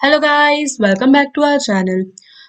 Hello guys, welcome back to our channel.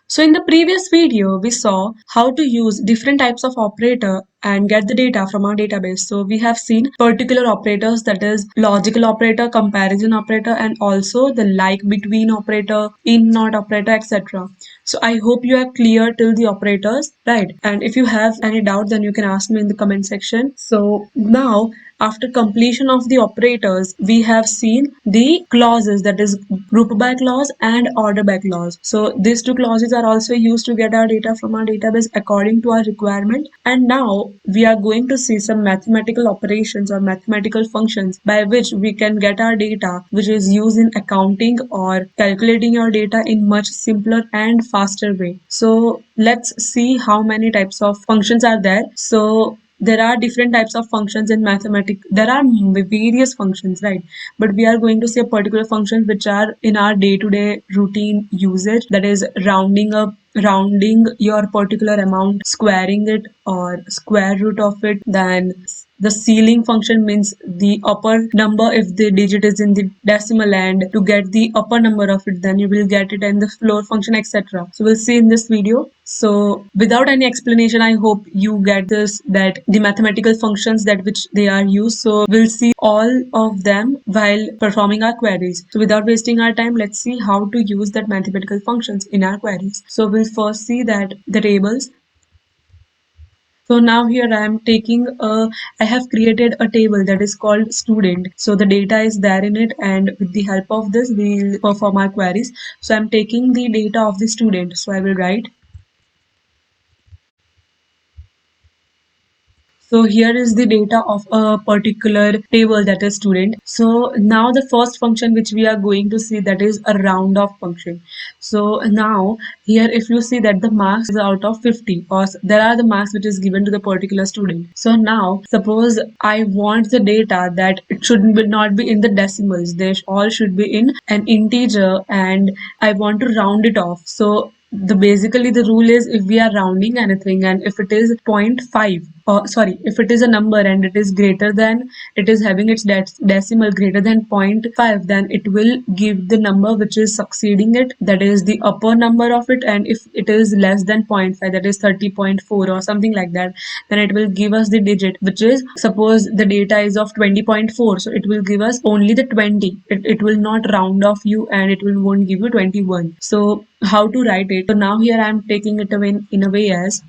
So in the previous video, we saw how to use different types of operator and get the data from our database. So we have seen particular operators, that is logical operator, comparison operator, and also the like between operator, in not operator, etc. So I hope you are clear till the operators, right? And if you have any doubt, then you can ask me in the comment section. So now after completion of the operators, we have seen the clauses, that is group by clause and order by clause. So these two clauses are also used to get our data from our database according to our requirement. And now we are going to see some mathematical operations or mathematical functions by which we can get our data, which is used in accounting or calculating your data in much simpler and faster way. So let's see how many types of functions are there. So there are different types of functions in mathematics. There are various functions, right? But we are going to say particular functions which are in our day-to-day routine usage, that is rounding up, rounding your particular amount, squaring it or square root of it. Then the ceiling function means the upper number if the digit is in the decimal, and to get the upper number of it, then you will get it, and the floor function, etc. So we'll see in this video. So without any explanation, I hope you get this, that the mathematical functions that which they are used. So we'll see all of them while performing our queries. So without wasting our time, let's see how to use that mathematical functions in our queries. So we'll first see that the tables. So now here I have created a table that is called student. So the data is there in it, and with the help of this, we'll perform our queries. So I'm taking the data of the student. So I will write. So here is the data of a particular table, that is student. So now the first function which we are going to see, that is a round off function. So now here if you see that the marks is out of 50, or there are the marks which is given to the particular student. So now suppose I want the data that it should not be in the decimals, they all should be in an integer, and I want to round it off. So basically the rule is, if we are rounding anything and if it is zero point 0.5, or sorry, if it is a number and it is greater than, it is having its decimal greater than 0.5, then it will give the number which is succeeding it, that is the upper number of it. And if it is less than 0.5, that is 30.4 or something like that, then it will give us the digit, which is, suppose the data is of 20.4, so it will give us only the 20. It will not round off you, and it will won't give you 21. So how to write it? So now here I am taking it away in a way as,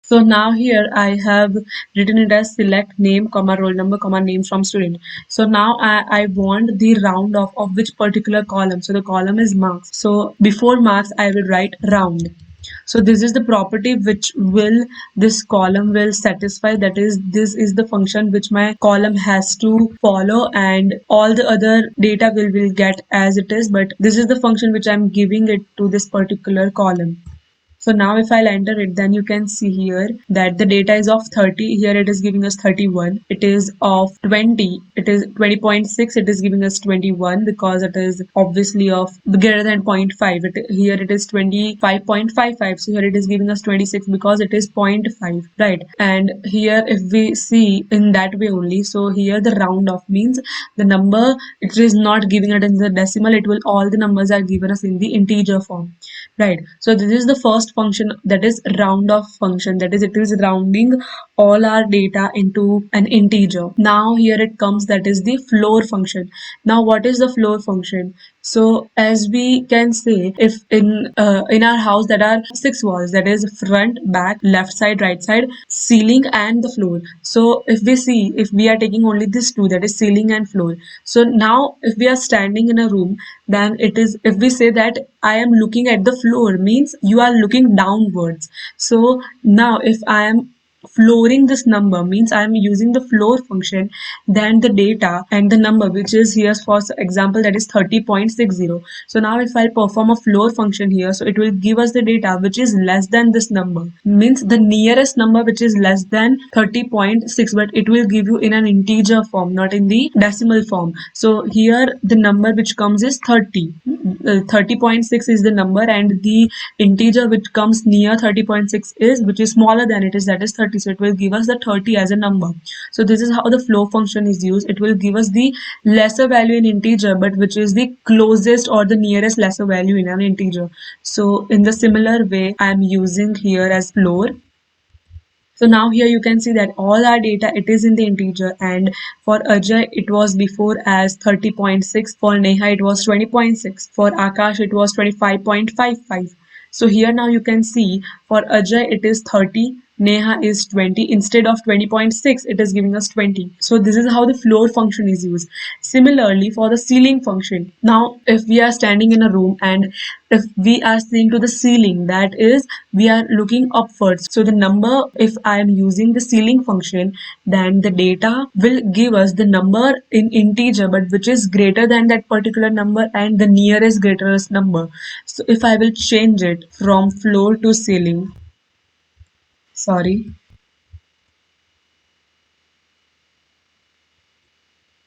so now here I have written it as select name, comma roll number, comma name from student. So now I want the round off of which particular column. So the column is marks. So before marks I will write round. So this is the property which will this column will satisfy, that is this is the function which my column has to follow, and all the other data will get as it is, but this is the function which I'm giving it to this particular column. So now if I'll enter it, then you can see here that the data is of 30. Here it is giving us 31. It is of 20. It is 20.6. It is giving us 21 because it is obviously of greater than 0.5. Here it is 25.55. So here it is giving us 26 because it is 0.5, right? And here if we see in that way only, so here the round off means the number, it is not giving it in the decimal. It will, all the numbers are given us in the integer form. Right. So this is the first function, that is round off function, that is it is rounding all our data into an integer. Now here it comes, that is the floor function. Now what is the floor function? So as we can say, if in our house there are 6 walls, that is front, back, left side, right side, ceiling and the floor. So if we see, if we are taking only these two, that is ceiling and floor. So now if we are standing in a room, then it is, if we say that I am looking at the floor, means you are looking downwards. So now if I am flooring this number, means I am using the floor function, then the data and the number which is here, for example, that is 30.60. So now if I perform a floor function here, so it will give us the data which is less than this number, means the nearest number which is less than 30.6, but it will give you in an integer form, not in the decimal form. So here the number which comes is 30. 30.6 is the number, and the integer which comes near 30.6 is, which is smaller than it is, that is 30. So it will give us the 30 as a number. So this is how the floor function is used. It will give us the lesser value in integer, but which is the closest or the nearest lesser value in an integer. So in the similar way, I am using here as floor. So now here you can see that all our data, it is in the integer, and for Ajay it was before as 30.6, for Neha it was 20.6, for Akash it was 25.55. So here now you can see for Ajay it is 30, Neha is 20. Instead of 20.6, it is giving us 20. So this is how the floor function is used. Similarly, for the ceiling function, now if we are standing in a room and if we are seeing to the ceiling, that is, we are looking upwards. So the number, if I am using the ceiling function, then the data will give us the number in integer, but which is greater than that particular number and the nearest greatest number. So if I will change it from floor to ceiling, sorry.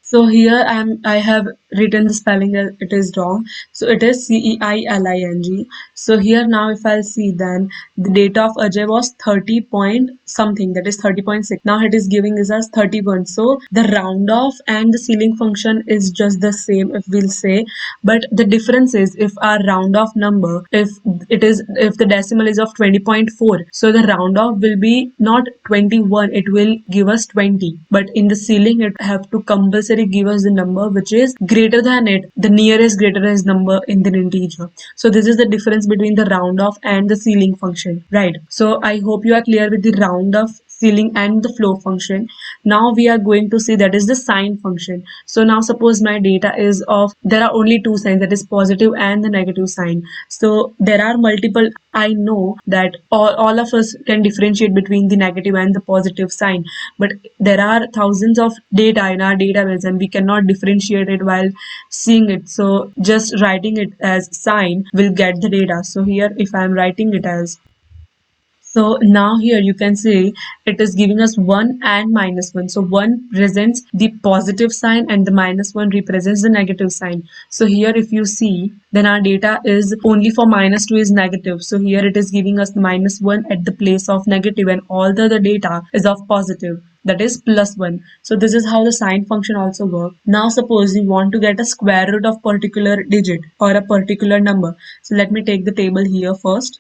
So here I have written the spelling as it is wrong. So it is CEILING. So here now if I'll see, then the data of Ajay was 30 point something, that is 30.6. Now it is giving us as 31. So the round off and the ceiling function is just the same, if we'll say, but the difference is if our round off number, if the decimal is of 20.4, so the round off will be not 21, it will give us 20, but in the ceiling it have to compulsory give us the number which is greater than it, the nearest greatest number in the integer. So this is the difference between the round off and the ceiling function, right? So I hope you are clear with the round off, ceiling and the floor function. Now we are going to see that is the sign function. So now suppose my data is of, there are only two signs, that is positive and the negative sign. So there are multiple, I know that all of us can differentiate between the negative and the positive sign, but there are thousands of data in our database and we cannot differentiate it while seeing it. So just writing it as sign will get the data. So here if I am writing it as, so now here you can see it is giving us 1 and -1. So 1 represents the positive sign and the -1 represents the negative sign. So here if you see, then our data is only for -2 is negative. So here it is giving us -1 at the place of negative, and all the other data is of positive, that is +1. So this is how the sign function also works. Now suppose you want to get a square root of particular digit or a particular number. So let me take the table here first.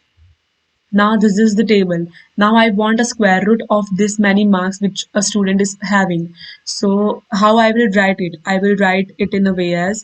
Now this is the table. Now I want a square root of this many marks which a student is having. So how I will write it? I will write it in a way as,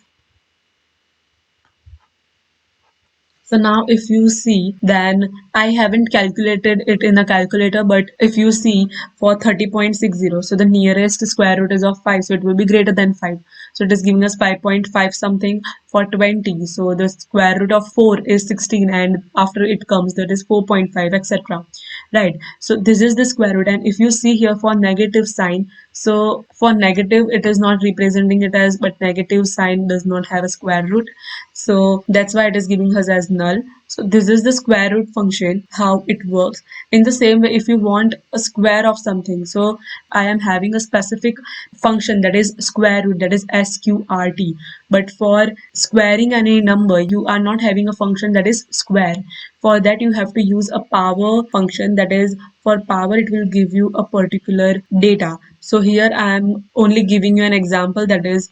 so now if you see, then I haven't calculated it in a calculator, but if you see for 30.60, so the nearest square root is of 5, so it will be greater than 5. So it is giving us 5.5 something for 20. So the square root of 4 is 16, and after it comes, that is 4.5, etc. Right. So this is the square root, and if you see here for negative sign, so for negative, it is not representing it as, but negative sign does not have a square root. So that's why it is giving us as null. So this is the square root function, how it works. In the same way, if you want a square of something, so I am having a specific function that is square root, that is SQRT. But for squaring any number, you are not having a function that is square. For that, you have to use a power function, that is, for power, it will give you a particular data. So here I am only giving you an example, that is,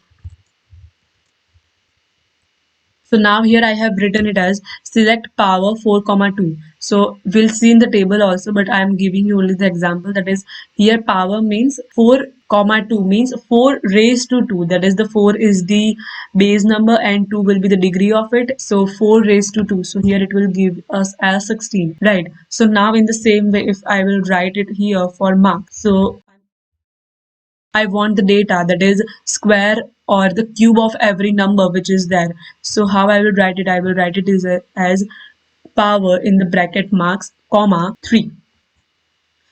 so now here I have written it as select power 4 comma 2. So we'll see in the table also, but I am giving you only the example, that is, here power means 4 comma 2 means 4 raised to 2, that is, the 4 is the base number and 2 will be the degree of it. So 4 raised to 2, so here it will give us as 16, right? So now in the same way, if I will write it here for mark, so I want the data, that is square or the cube of every number which is there. So how I will write it? I will write it as power in the bracket marks comma 3.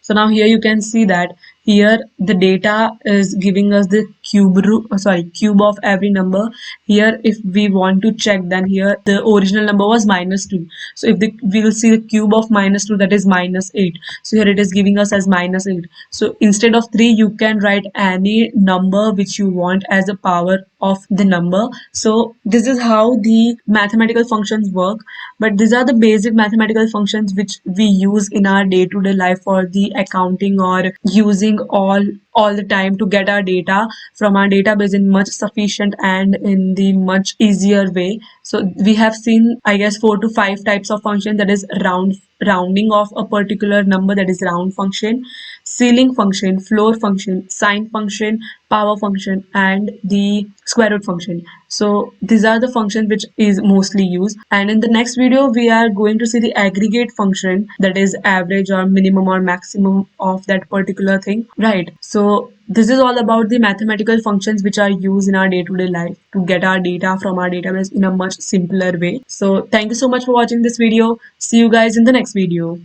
So now here you can see that Here the data is giving us the cube of every number. Here if we want to check, then here the original number was -2. So if we will see the cube of -2, that is -8. So here it is giving us as -8. So instead of 3, you can write any number which you want as a power of the number. So this is how the mathematical functions work. But these are the basic mathematical functions which we use in our day-to-day life for the accounting, or using all the time to get our data from our database in much sufficient and in the much easier way. So we have seen, I guess, 4 to 5 types of function. That is rounding of a particular number, that is round function, ceiling function, floor function, sine function, power function, and the square root function. So these are the functions which is mostly used. And in the next video we are going to see the aggregate function, that is average or minimum or maximum of that particular thing, right? So this is all about the mathematical functions which are used in our day-to-day life to get our data from our database in a much simpler way. So thank you so much for watching this video. See you guys in the next video.